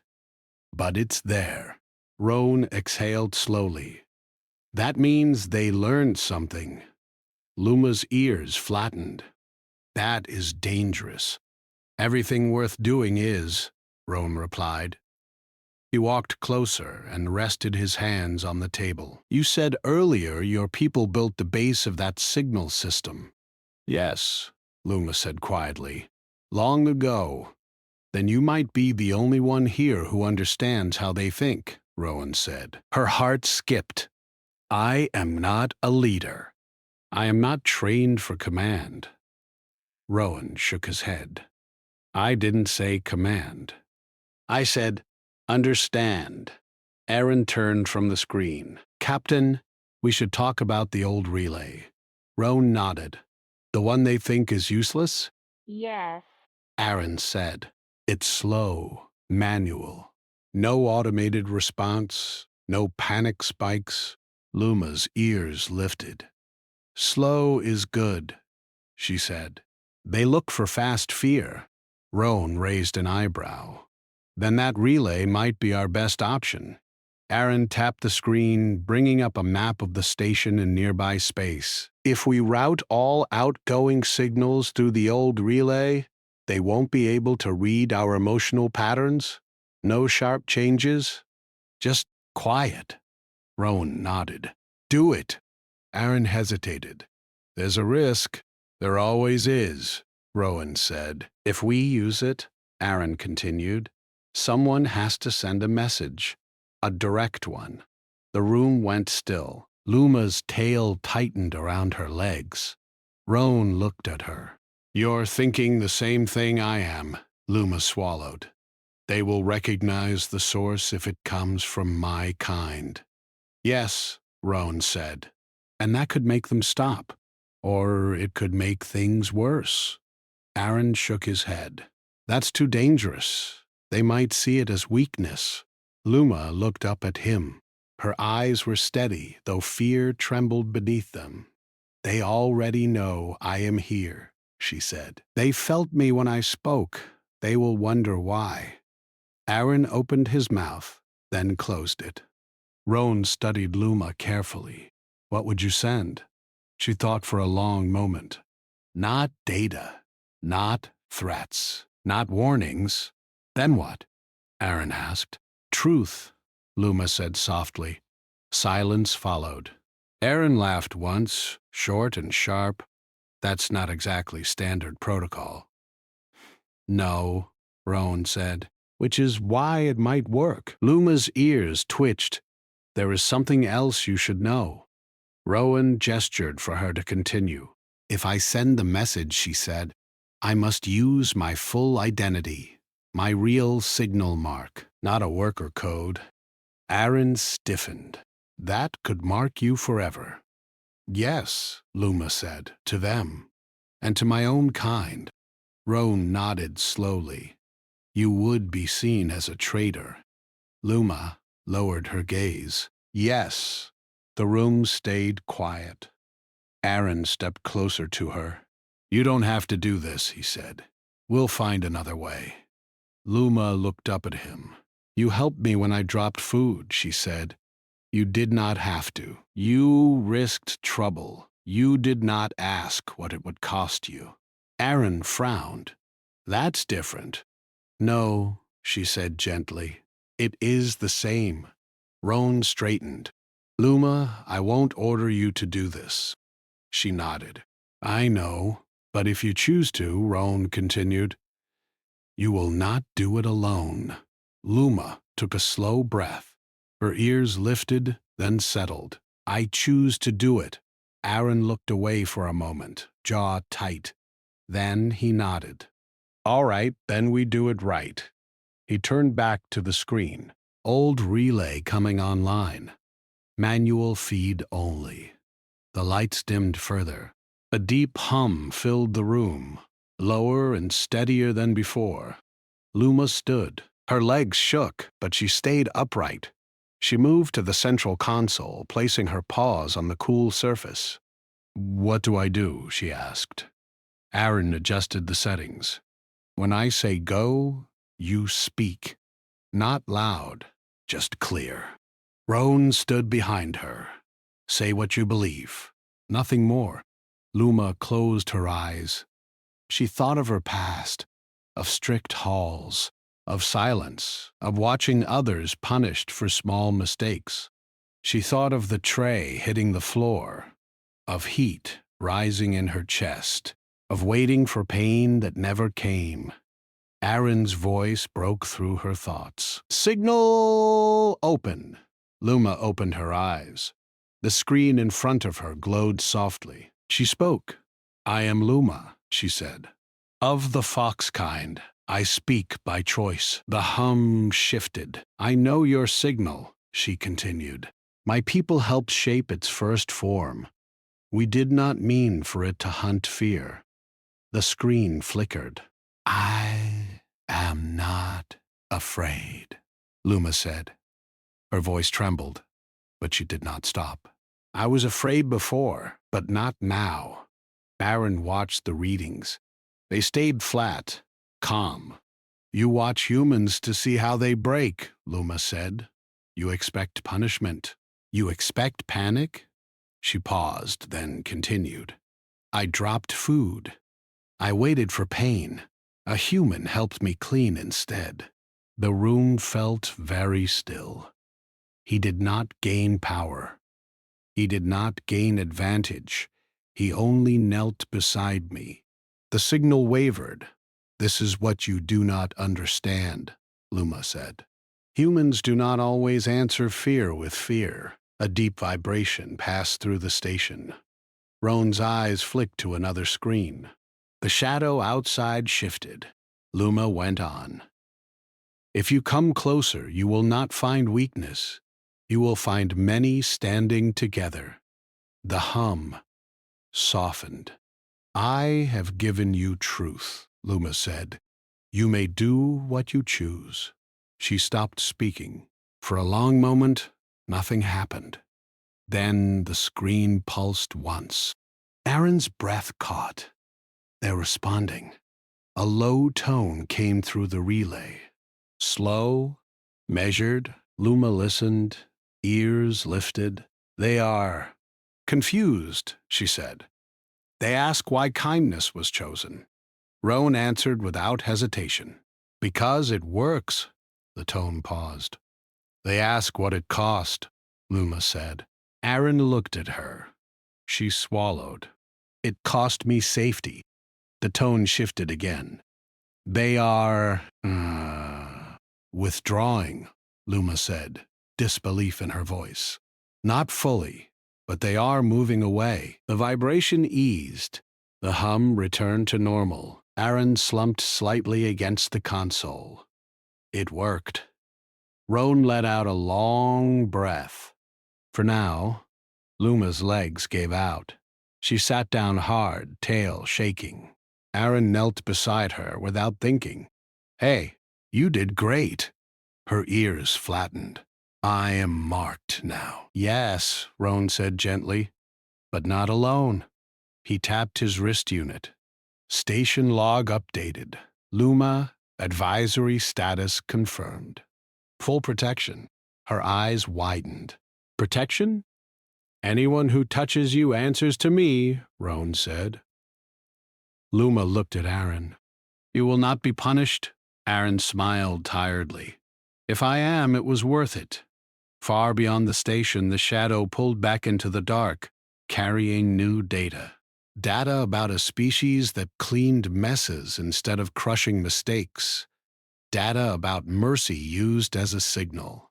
but it's there. Roan exhaled slowly. That means they learned something. Luma's ears flattened. That is dangerous. Everything worth doing is, Roan replied. He walked closer and rested his hands on the table. You said earlier your people built the base of that signal system. Yes, Luma said quietly. Long ago. Then you might be the only one here who understands how they think, Rowan said. Her heart skipped. I am not a leader. I am not trained for command. Rowan shook his head. I didn't say command. I said, understand. Aaron turned from the screen. Captain, we should talk about the old relay. Rowan nodded. The one they think is useless? Yes. Aaron said. It's slow, manual. No automated response, no panic spikes. Luma's ears lifted. Slow is good, she said. They look for fast fear. Roan raised an eyebrow. Then that relay might be our best option. Aaron tapped the screen, bringing up a map of the station and nearby space. If we route all outgoing signals through the old relay, they won't be able to read our emotional patterns? No sharp changes? Just quiet. Rowan nodded. Do it. Aaron hesitated. There's a risk. There always is, Rowan said. If we use it, Aaron continued, someone has to send a message. A direct one. The room went still. Luma's tail tightened around her legs. Rowan looked at her. You're thinking the same thing I am, Luma swallowed. They will recognize the source if it comes from my kind. Yes, Rowan said. And that could make them stop. Or it could make things worse. Aaron shook his head. That's too dangerous. They might see it as weakness. Luma looked up at him. Her eyes were steady, though fear trembled beneath them. They already know I am here, she said. They felt me when I spoke. They will wonder why. Aaron opened his mouth, then closed it. Rowan studied Luma carefully. What would you send? She thought for a long moment. Not data. Not threats. Not warnings. Then what? Aaron asked. Truth, Luma said softly. Silence followed. Aaron laughed once, short and sharp. That's not exactly standard protocol. No, Rowan said, which is why it might work. Luma's ears twitched. There is something else you should know. Rowan gestured for her to continue. If I send the message, she said, I must use my full identity, my real signal mark, not a worker code. Aaron stiffened. That could mark you forever. Yes, Luma said, to them, and to my own kind. Rowan nodded slowly. You would be seen as a traitor. Luma lowered her gaze. Yes. The room stayed quiet. Aaron stepped closer to her. You don't have to do this, he said. We'll find another way. Luma looked up at him. You helped me when I dropped food, she said. You did not have to. You risked trouble. You did not ask what it would cost you. Aaron frowned. That's different. No, she said gently. It is the same. Rowan straightened. Luma, I won't order you to do this. She nodded. I know, but if you choose to, Rowan continued, you will not do it alone. Luma took a slow breath. Her ears lifted, then settled. I choose to do it. Aaron looked away for a moment, jaw tight. Then he nodded. All right, then we do it right. He turned back to the screen. Old relay coming online. Manual feed only. The lights dimmed further. A deep hum filled the room, lower and steadier than before. Luma stood. Her legs shook, but she stayed upright. She moved to the central console, placing her paws on the cool surface. What do I do? She asked. Aaron adjusted the settings. When I say go, you speak. Not loud, just clear. Rowan stood behind her. Say what you believe. Nothing more. Luma closed her eyes. She thought of her past, of strict halls, of silence, of watching others punished for small mistakes. She thought of the tray hitting the floor, of heat rising in her chest, of waiting for pain that never came. Aaron's voice broke through her thoughts. Signal open. Luma opened her eyes. The screen in front of her glowed softly. She spoke. I am Luma, she said. Of the fox kind, I speak by choice. The hum shifted. I know your signal, she continued. My people helped shape its first form. We did not mean for it to hunt fear. The screen flickered. I am not afraid, Luma said. Her voice trembled, but she did not stop. I was afraid before, but not now. Aaron watched the readings. They stayed flat, calm. You watch humans to see how they break, Luma said. You expect punishment. You expect panic? She paused, then continued. I dropped food. I waited for pain. A human helped me clean instead. The room felt very still. He did not gain power. He did not gain advantage. He only knelt beside me. The signal wavered. This is what you do not understand, Luma said. Humans do not always answer fear with fear. A deep vibration passed through the station. Roan's eyes flicked to another screen. The shadow outside shifted. Luma went on. If you come closer, you will not find weakness. You will find many standing together. The hum softened. I have given you truth, Luma said. You may do what you choose. She stopped speaking. For a long moment, nothing happened. Then the screen pulsed once. Aaron's breath caught. They're responding. A low tone came through the relay. Slow, measured. Luma listened, ears lifted. They are confused, she said. They ask why kindness was chosen. Roan answered without hesitation. Because it works. The tone paused. They ask what it cost, Luma said. Aaron looked at her. She swallowed. It cost me safety. The tone shifted again. They are withdrawing, Luma said, disbelief in her voice. Not fully, but they are moving away. The vibration eased. The hum returned to normal. Aaron slumped slightly against the console. It worked. Roan let out a long breath. For now, Luma's legs gave out. She sat down hard, tail shaking. Aaron knelt beside her without thinking. Hey, you did great. Her ears flattened. I am marked now. Yes, Roan said gently, but not alone. He tapped his wrist unit. Station log updated. Luma, advisory status confirmed. Full protection. Her eyes widened. Protection? Anyone who touches you answers to me, Roan said. Luma looked at Aaron. You will not be punished? Aaron smiled tiredly. If I am, it was worth it. Far beyond the station, the shadow pulled back into the dark, carrying new data. Data about a species that cleaned messes instead of crushing mistakes. Data about mercy used as a signal.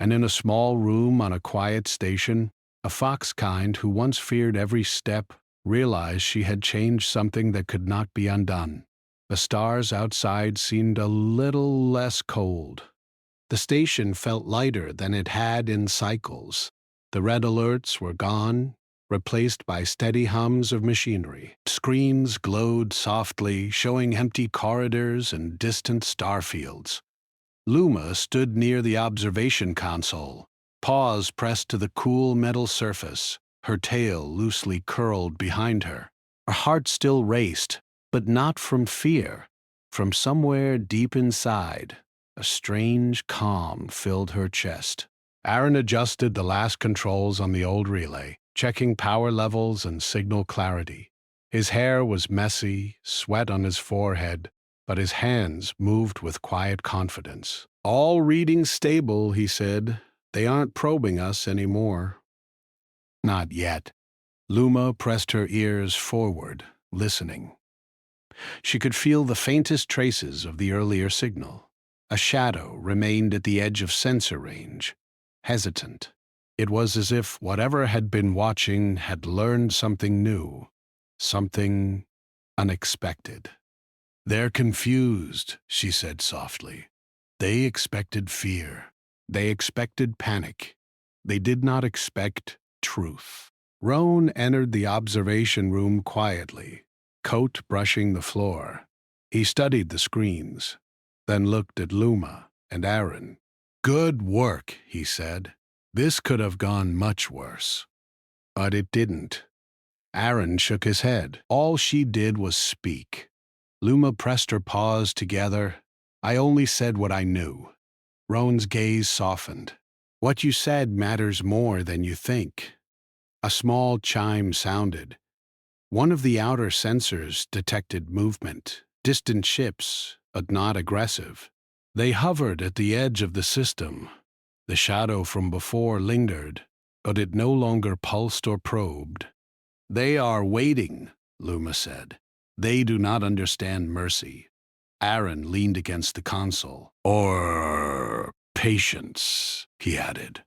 And in a small room on a quiet station, a fox kind who once feared every step realized she had changed something that could not be undone. The stars outside seemed a little less cold. The station felt lighter than it had in cycles. The red alerts were gone, replaced by steady hums of machinery. Screens glowed softly, showing empty corridors and distant starfields. Luma stood near the observation console, paws pressed to the cool metal surface, her tail loosely curled behind her. Her heart still raced, but not from fear. From somewhere deep inside, a strange calm filled her chest. Aaron adjusted the last controls on the old relay, checking power levels and signal clarity. His hair was messy, sweat on his forehead, but his hands moved with quiet confidence. All readings stable, he said. They aren't probing us anymore. Not yet. Luma pressed her ears forward, listening. She could feel the faintest traces of the earlier signal. A shadow remained at the edge of sensor range, hesitant. It was as if whatever had been watching had learned something new, something unexpected. They're confused, she said softly. They expected fear. They expected panic. They did not expect truth. Roan entered the observation room quietly, coat brushing the floor. He studied the screens, then looked at Luma and Aaron. Good work, he said. This could have gone much worse. But it didn't. Aaron shook his head. All she did was speak. Luma pressed her paws together. I only said what I knew. Roan's gaze softened. What you said matters more than you think. A small chime sounded. One of the outer sensors detected movement, distant ships, but not aggressive. They hovered at the edge of the system. The shadow from before lingered, but it no longer pulsed or probed. They are waiting, Luma said. They do not understand mercy. Aaron leaned against the console. Or patience, he added.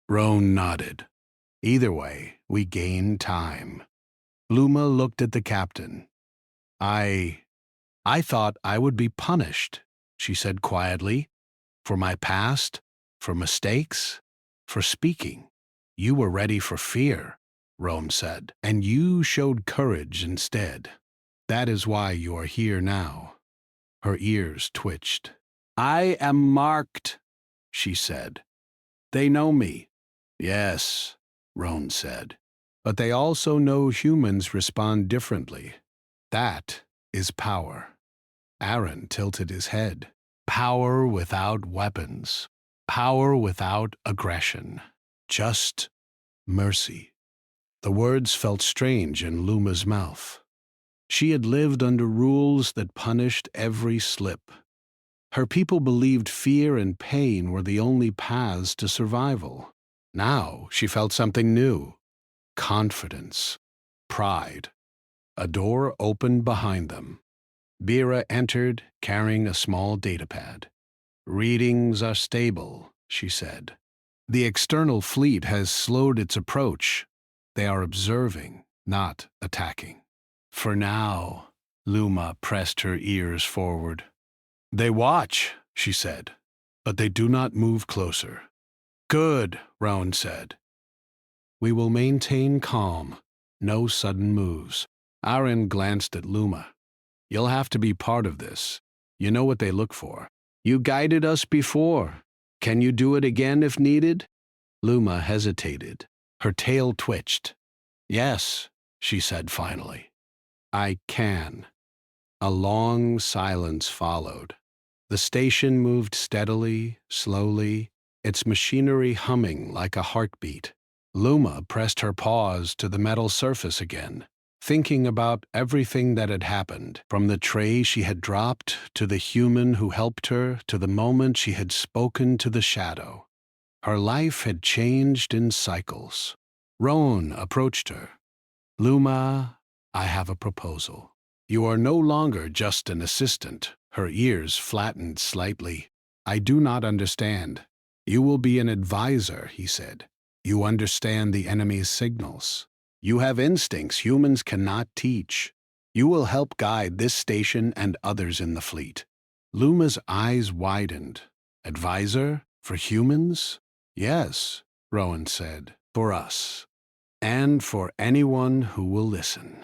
Roan nodded. Either way, we gain time. Luma looked at the captain. I thought I would be punished, she said quietly, for my past, for mistakes, for speaking. You were ready for fear, Rome said, and you showed courage instead. That is why you are here now. Her ears twitched. I am marked, she said. They know me. Yes, Roan said. But they also know humans respond differently. That is power. Aaron tilted his head. Power without weapons. Power without aggression. Just mercy. The words felt strange in Luma's mouth. She had lived under rules that punished every slip. Her people believed fear and pain were the only paths to survival. Now she felt something new. Confidence. Pride. A door opened behind them. Bira entered, carrying a small datapad. Readings are stable, she said. The external fleet has slowed its approach. They are observing, not attacking. For now, Luma pressed her ears forward. They watch, she said, but they do not move closer. Good, Rowan said. We will maintain calm, no sudden moves. Aaron glanced at Luma. You'll have to be part of this. You know what they look for. You guided us before. Can you do it again if needed? Luma hesitated. Her tail twitched. Yes, she said finally. I can. A long silence followed. The station moved steadily, slowly, its machinery humming like a heartbeat. Luma pressed her paws to the metal surface again, thinking about everything that had happened, from the tray she had dropped, to the human who helped her, to the moment she had spoken to the shadow. Her life had changed in cycles. Roan approached her. Luma, I have a proposal. You are no longer just an assistant. Her ears flattened slightly. I do not understand. You will be an advisor, he said. You understand the enemy's signals. You have instincts humans cannot teach. You will help guide this station and others in the fleet. Luma's eyes widened. Advisor? For humans? Yes, Rowan said. For us. And for anyone who will listen.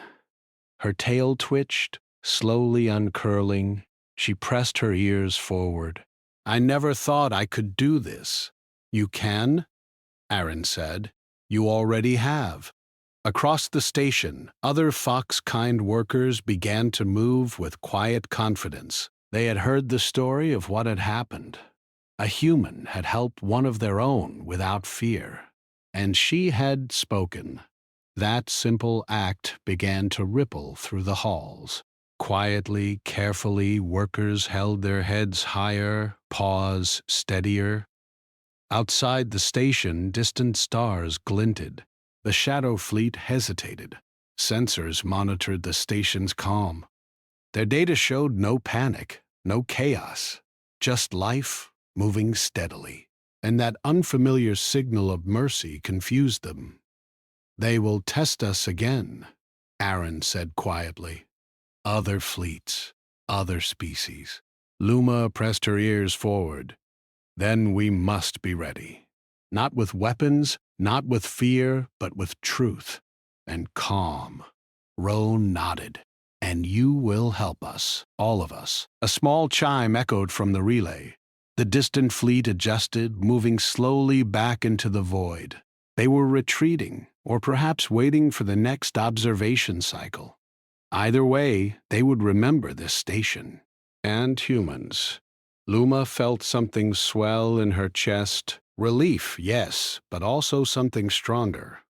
Her tail twitched, slowly uncurling. She pressed her ears forward. I never thought I could do this. You can? Aaron said. You already have. Across the station, other fox-kind workers began to move with quiet confidence. They had heard the story of what had happened. A human had helped one of their own without fear. And she had spoken. That simple act began to ripple through the halls. Quietly, carefully, workers held their heads higher, paws steadier. Outside the station, distant stars glinted. The shadow fleet hesitated. Sensors monitored the station's calm. Their data showed no panic, no chaos, just life moving steadily. And that unfamiliar signal of mercy confused them. They will test us again, Aaron said quietly. Other fleets, other species. Luma pressed her ears forward. Then we must be ready. Not with weapons, not with fear, but with truth and calm. Roan nodded. And you will help us, all of us. A small chime echoed from the relay. The distant fleet adjusted, moving slowly back into the void. They were retreating, or perhaps waiting for the next observation cycle. Either way, they would remember this station. And humans. Luma felt something swell in her chest, Relief, yes, but also something stronger.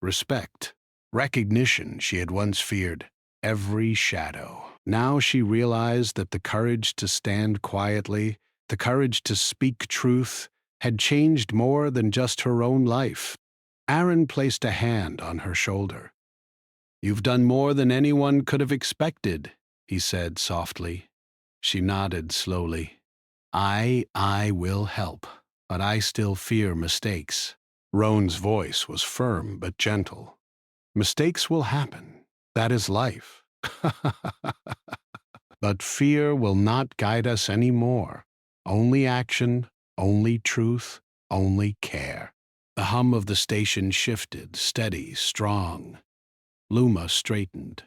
Respect. Recognition she had once feared. Every shadow. Now she realized that the courage to stand quietly, the courage to speak truth, had changed more than just her own life. Aaron placed a hand on her shoulder. "You've done more than anyone could have expected," he said softly. She nodded slowly. I will help, but I still fear mistakes." Roan's voice was firm but gentle. "Mistakes will happen. That is life." But fear will not guide us anymore. Only action, only truth, only care. The hum of the station shifted, steady, strong. Luma straightened.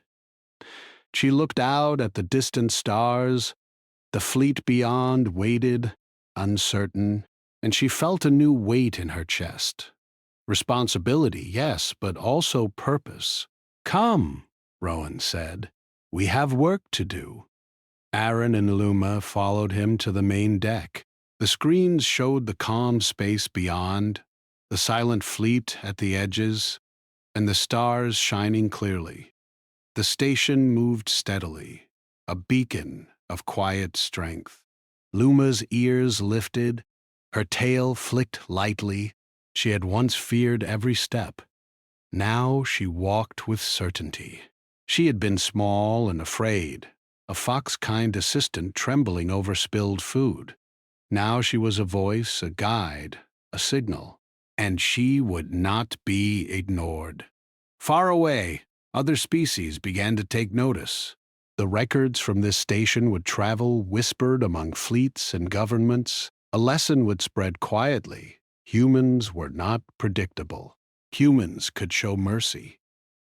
She looked out at the distant stars. The fleet beyond waited, uncertain, and she felt a new weight in her chest. Responsibility, yes, but also purpose. "Come," Rowan said. "We have work to do." Aaron and Luma followed him to the main deck. The screens showed the calm space beyond, the silent fleet at the edges, and the stars shining clearly. The station moved steadily, a beacon of quiet strength. Luma's ears lifted, her tail flicked lightly. She had once feared every step. Now she walked with certainty. She had been small and afraid, a fox-kind assistant trembling over spilled food. Now she was a voice, a guide, a signal, and she would not be ignored. Far away, other species began to take notice. The records from this station would travel whispered among fleets and governments. A lesson would spread quietly. Humans were not predictable. Humans could show mercy.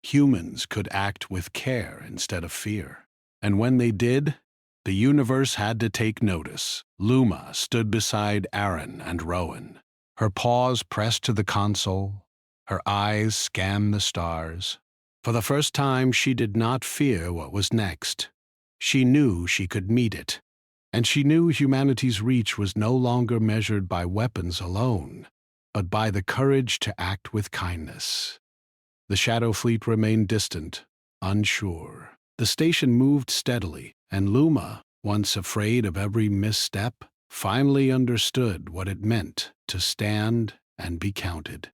Humans could act with care instead of fear. And when they did, the universe had to take notice. Luma stood beside Aaron and Rowan. Her paws pressed to the console. Her eyes scanned the stars. For the first time, she did not fear what was next. She knew she could meet it. And she knew humanity's reach was no longer measured by weapons alone, but by the courage to act with kindness. The Shadow Fleet remained distant, unsure. The station moved steadily, and Luma, once afraid of every misstep, finally understood what it meant to stand and be counted.